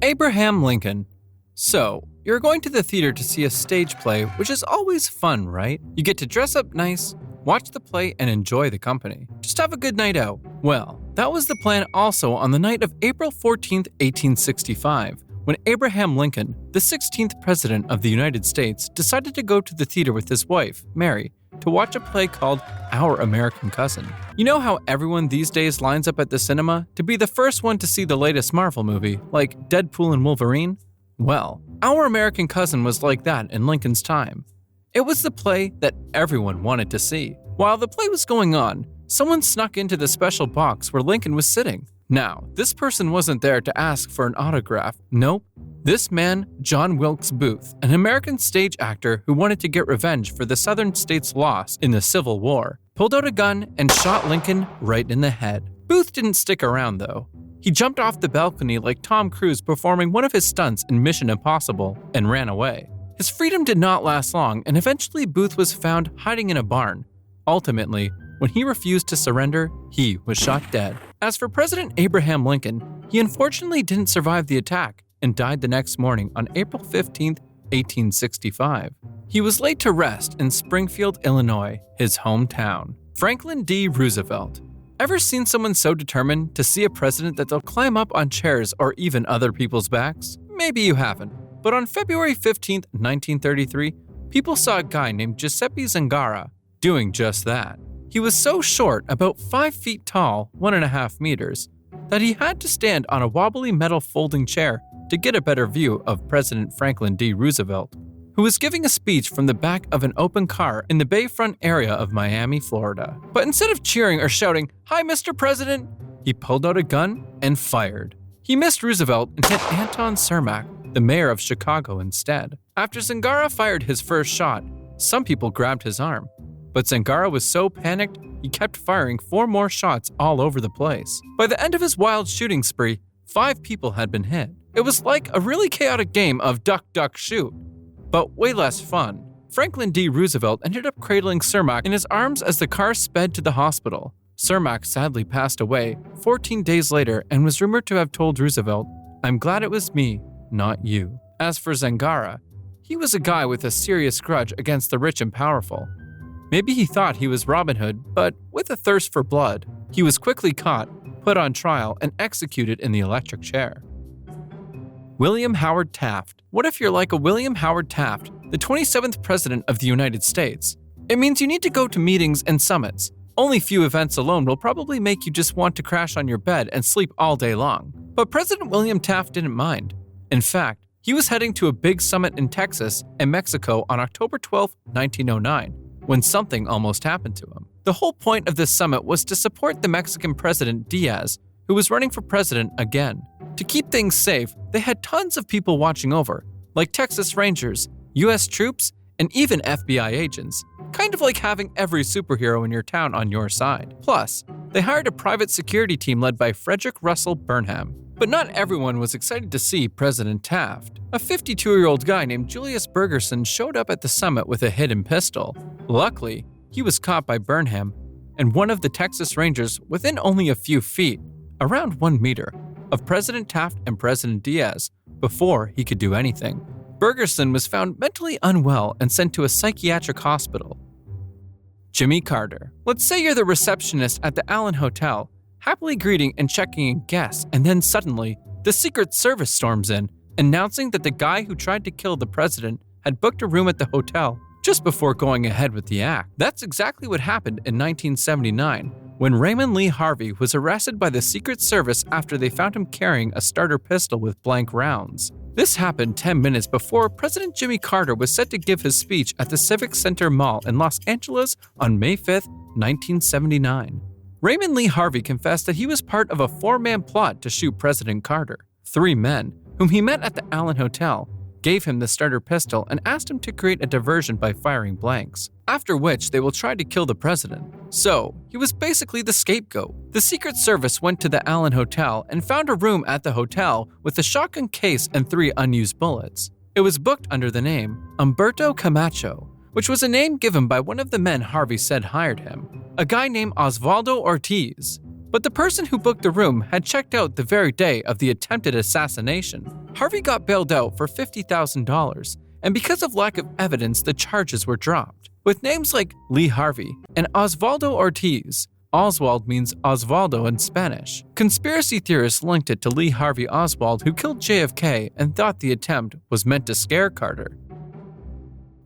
Abraham Lincoln. So, you're going to the theater to see a stage play, which is always fun, right? You get to dress up nice, watch the play, and enjoy the company. Just have a good night out. Well, that was the plan also on the night of April 14th, 1865, when Abraham Lincoln, the 16th President of the United States, decided to go to the theater with his wife, Mary, to watch a play called Our American Cousin. You know how everyone these days lines up at the cinema to be the first one to see the latest Marvel movie, like Deadpool and Wolverine? Well, Our American Cousin was like that in Lincoln's time. It was the play that everyone wanted to see. While the play was going on, someone snuck into the special box where Lincoln was sitting. Now, this person wasn't there to ask for an autograph. Nope. This man, John Wilkes Booth, an American stage actor who wanted to get revenge for the Southern states' loss in the Civil War, pulled out a gun and shot Lincoln right in the head. Booth didn't stick around, though. He jumped off the balcony like Tom Cruise performing one of his stunts in Mission Impossible and ran away. His freedom did not last long, and eventually Booth was found hiding in a barn. Ultimately, when he refused to surrender, he was shot dead. As for President Abraham Lincoln, he unfortunately didn't survive the attack and died the next morning on April 15, 1865. He was laid to rest in Springfield, Illinois, his hometown. Franklin D. Roosevelt. Ever seen someone so determined to see a president that they'll climb up on chairs or even other people's backs? Maybe you haven't. But on February 15, 1933, people saw a guy named Giuseppe Zangara doing just that. He was so short, about 5 feet tall, 1.5 meters, that he had to stand on a wobbly metal folding chair to get a better view of President Franklin D. Roosevelt, who was giving a speech from the back of an open car in the bayfront area of Miami, Florida. But instead of cheering or shouting, "Hi, Mr. President," he pulled out a gun and fired. He missed Roosevelt and hit Anton Cermak, the mayor of Chicago, instead. After Zangara fired his first shot, some people grabbed his arm. But Zangara was so panicked, he kept firing 4 more shots all over the place. By the end of his wild shooting spree, 5 people had been hit. It was like a really chaotic game of duck, duck, shoot, but way less fun. Franklin D. Roosevelt ended up cradling Cermak in his arms as the car sped to the hospital. Cermak sadly passed away 14 days later and was rumored to have told Roosevelt, "I'm glad it was me, not you." As for Zangara, he was a guy with a serious grudge against the rich and powerful. Maybe he thought he was Robin Hood, but with a thirst for blood. He was quickly caught, put on trial, and executed in the electric chair. William Howard Taft. What if you're like a William Howard Taft, the 27th President of the United States? It means you need to go to meetings and summits. Only few events alone will probably make you just want to crash on your bed and sleep all day long. But President William Taft didn't mind. In fact, he was heading to a big summit in Texas and Mexico on October 12, 1909. When something almost happened to him. The whole point of this summit was to support the Mexican president Diaz, who was running for president again. To keep things safe, they had tons of people watching over, like Texas Rangers, US troops, and even FBI agents. Kind of like having every superhero in your town on your side. Plus, they hired a private security team led by Frederick Russell Burnham. But not everyone was excited to see President Taft. A 52-year-old guy named Julius Bergerson showed up at the summit with a hidden pistol. Luckily, he was caught by Burnham and one of the Texas Rangers within only a few feet, around 1 meter, of President Taft and President Diaz before he could do anything. Bergerson was found mentally unwell and sent to a psychiatric hospital. Jimmy Carter. Let's say you're the receptionist at the Allen Hotel, happily greeting and checking in guests, and then suddenly, the Secret Service storms in, announcing that the guy who tried to kill the president had booked a room at the hotel just before going ahead with the act. That's exactly what happened in 1979, when Raymond Lee Harvey was arrested by the Secret Service after they found him carrying a starter pistol with blank rounds. This happened 10 minutes before President Jimmy Carter was set to give his speech at the Civic Center Mall in Los Angeles on May 5, 1979. Raymond Lee Harvey confessed that he was part of a 4-man plot to shoot President Carter. 3 men, whom he met at the Allen Hotel, gave him the starter pistol and asked him to create a diversion by firing blanks, after which they will try to kill the president. So, he was basically the scapegoat. The Secret Service went to the Allen Hotel and found a room at the hotel with a shotgun case and 3 unused bullets. It was booked under the name Humberto Camacho, which was a name given by one of the men Harvey said hired him, a guy named Osvaldo Ortiz. But the person who booked the room had checked out the very day of the attempted assassination. Harvey got bailed out for $50,000, and because of lack of evidence, the charges were dropped. With names like Lee Harvey and Osvaldo Ortiz, Oswald means Osvaldo in Spanish. Conspiracy theorists linked it to Lee Harvey Oswald, who killed JFK and thought the attempt was meant to scare Carter.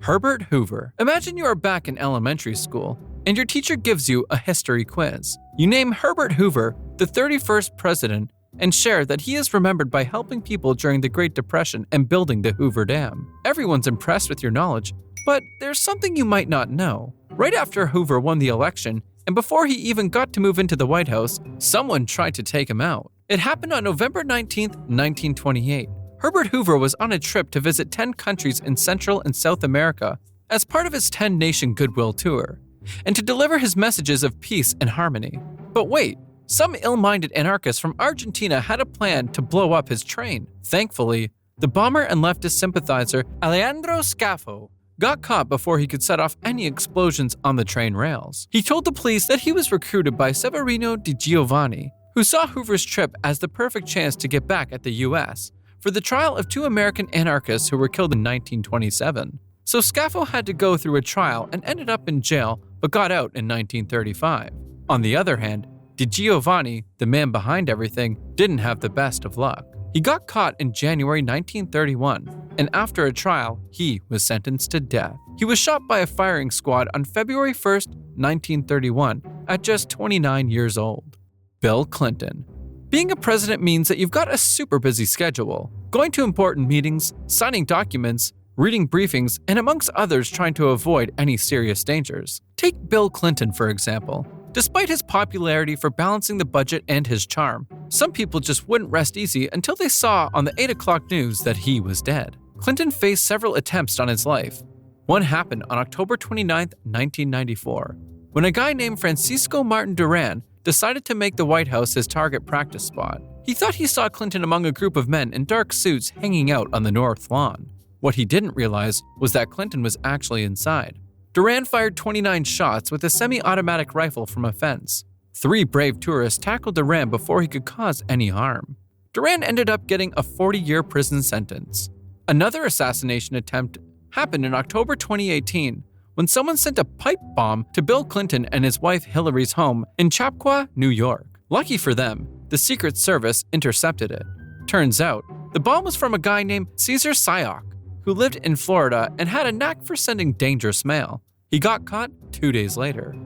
Herbert Hoover. Imagine you are back in elementary school, and your teacher gives you a history quiz. You name Herbert Hoover the 31st president and share that he is remembered by helping people during the Great Depression and building the Hoover Dam. Everyone's impressed with your knowledge, but there's something you might not know. Right after Hoover won the election, and before he even got to move into the White House, someone tried to take him out. It happened on November 19, 1928. Herbert Hoover was on a trip to visit 10 countries in Central and South America as part of his 10-nation goodwill tour, and to deliver his messages of peace and harmony. But wait, some ill-minded anarchists from Argentina had a plan to blow up his train. Thankfully, the bomber and leftist sympathizer Alejandro Scaffo got caught before he could set off any explosions on the train rails. He told the police that he was recruited by Severino Di Giovanni, who saw Hoover's trip as the perfect chance to get back at the US for the trial of 2 American anarchists who were killed in 1927. So Scaffo had to go through a trial and ended up in jail, but got out in 1935. On the other hand, Di Giovanni, the man behind everything, didn't have the best of luck. He got caught in January 1931, and after a trial, he was sentenced to death. He was shot by a firing squad on February 1st, 1931, at just 29 years old. Bill Clinton. Being a president means that you've got a super busy schedule, going to important meetings, signing documents, reading briefings, and amongst others trying to avoid any serious dangers. Take Bill Clinton, for example. Despite his popularity for balancing the budget and his charm, some people just wouldn't rest easy until they saw on the 8 o'clock news that he was dead. Clinton faced several attempts on his life. One happened on October 29, 1994, when a guy named Francisco Martin Duran decided to make the White House his target practice spot. He thought he saw Clinton among a group of men in dark suits hanging out on the North Lawn. What he didn't realize was that Clinton was actually inside. Duran fired 29 shots with a semi-automatic rifle from a fence. 3 brave tourists tackled Duran before he could cause any harm. Duran ended up getting a 40-year prison sentence. Another assassination attempt happened in October 2018 when someone sent a pipe bomb to Bill Clinton and his wife Hillary's home in Chappaqua, New York. Lucky for them, the Secret Service intercepted it. Turns out, the bomb was from a guy named Caesar Sayoc, who lived in Florida and had a knack for sending dangerous mail. He got caught 2 days later.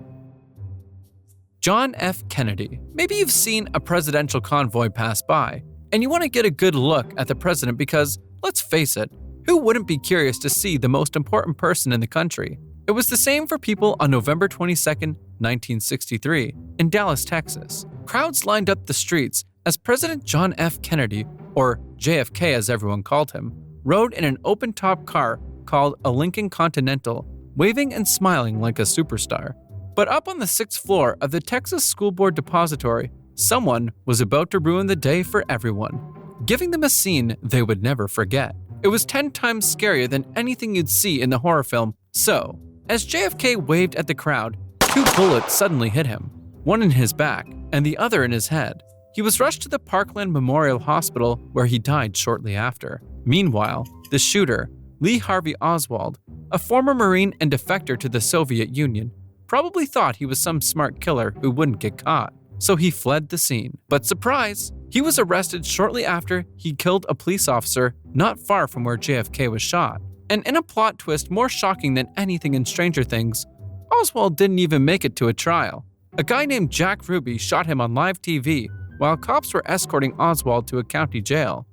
John F. Kennedy. Maybe you've seen a presidential convoy pass by, and you want to get a good look at the president because, let's face it, who wouldn't be curious to see the most important person in the country? It was the same for people on November 22, 1963, in Dallas, Texas. Crowds lined up the streets as President John F. Kennedy, or JFK as everyone called him, rode in an open-top car called a Lincoln Continental, waving and smiling like a superstar. But up on the 6th floor of the Texas School Board Depository, someone was about to ruin the day for everyone, giving them a scene they would never forget. It was 10 times scarier than anything you'd see in the horror film. So, as JFK waved at the crowd, 2 bullets suddenly hit him, one in his back and the other in his head. He was rushed to the Parkland Memorial Hospital, where he died shortly after. Meanwhile, the shooter, Lee Harvey Oswald, a former Marine and defector to the Soviet Union, probably thought he was some smart killer who wouldn't get caught, so he fled the scene. But surprise, he was arrested shortly after he killed a police officer not far from where JFK was shot. And in a plot twist more shocking than anything in Stranger Things, Oswald didn't even make it to a trial. A guy named Jack Ruby shot him on live TV while cops were escorting Oswald to a county jail.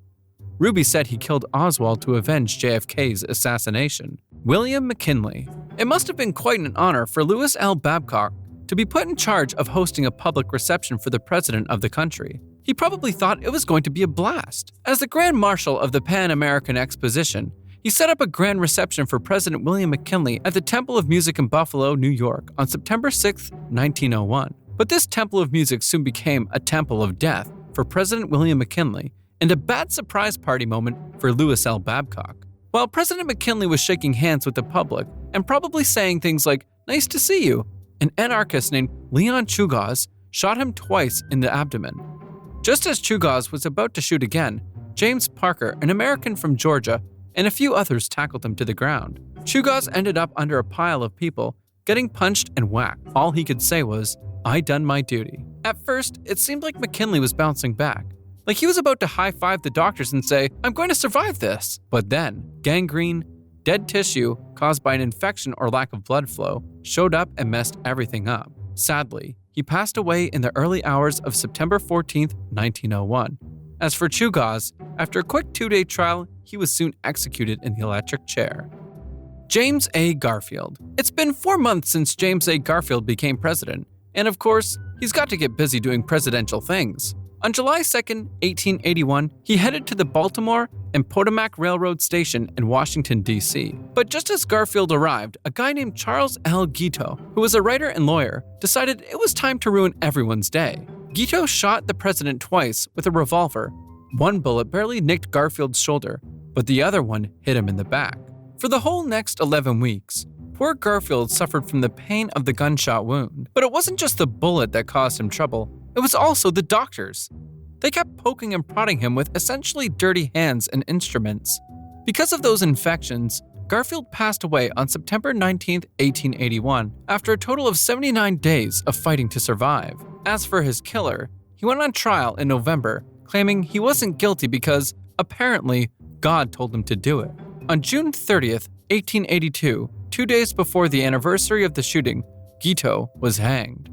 Ruby said he killed Oswald to avenge JFK's assassination. William McKinley. It must have been quite an honor for Louis L. Babcock to be put in charge of hosting a public reception for the president of the country. He probably thought it was going to be a blast. As the Grand Marshal of the Pan American Exposition, he set up a grand reception for President William McKinley at the Temple of Music in Buffalo, New York on September 6, 1901. But this Temple of Music soon became a Temple of Death for President William McKinley and a bad surprise party moment for Louis L. Babcock. While President McKinley was shaking hands with the public and probably saying things like, "Nice to see you," an anarchist named Leon Chugaz shot him twice in the abdomen. Just as Chugaz was about to shoot again, James Parker, an American from Georgia, and a few others tackled him to the ground. Chugaz ended up under a pile of people, getting punched and whacked. All he could say was, "I done my duty." At first, it seemed like McKinley was bouncing back, like he was about to high-five the doctors and say, "I'm going to survive this." But then, gangrene, dead tissue caused by an infection or lack of blood flow, showed up and messed everything up. Sadly, he passed away in the early hours of September 14, 1901. As for Chugaz, after a quick 2-day trial, he was soon executed in the electric chair. James A. Garfield. It's been 4 months since James A. Garfield became president, and of course, he's got to get busy doing presidential things. On July 2, 1881, he headed to the Baltimore and Potomac Railroad Station in Washington, D.C. But just as Garfield arrived, a guy named Charles L. Guiteau, who was a writer and lawyer, decided it was time to ruin everyone's day. Guiteau shot the president twice with a revolver. One bullet barely nicked Garfield's shoulder, but the other one hit him in the back. For the whole next 11 weeks, poor Garfield suffered from the pain of the gunshot wound. But it wasn't just the bullet that caused him trouble, it was also the doctors. They kept poking and prodding him with essentially dirty hands and instruments. Because of those infections, Garfield passed away on September 19, 1881, after a total of 79 days of fighting to survive. As for his killer, he went on trial in November, claiming he wasn't guilty because, apparently, God told him to do it. On June 30th, 1882, 2 days before the anniversary of the shooting, Guiteau was hanged.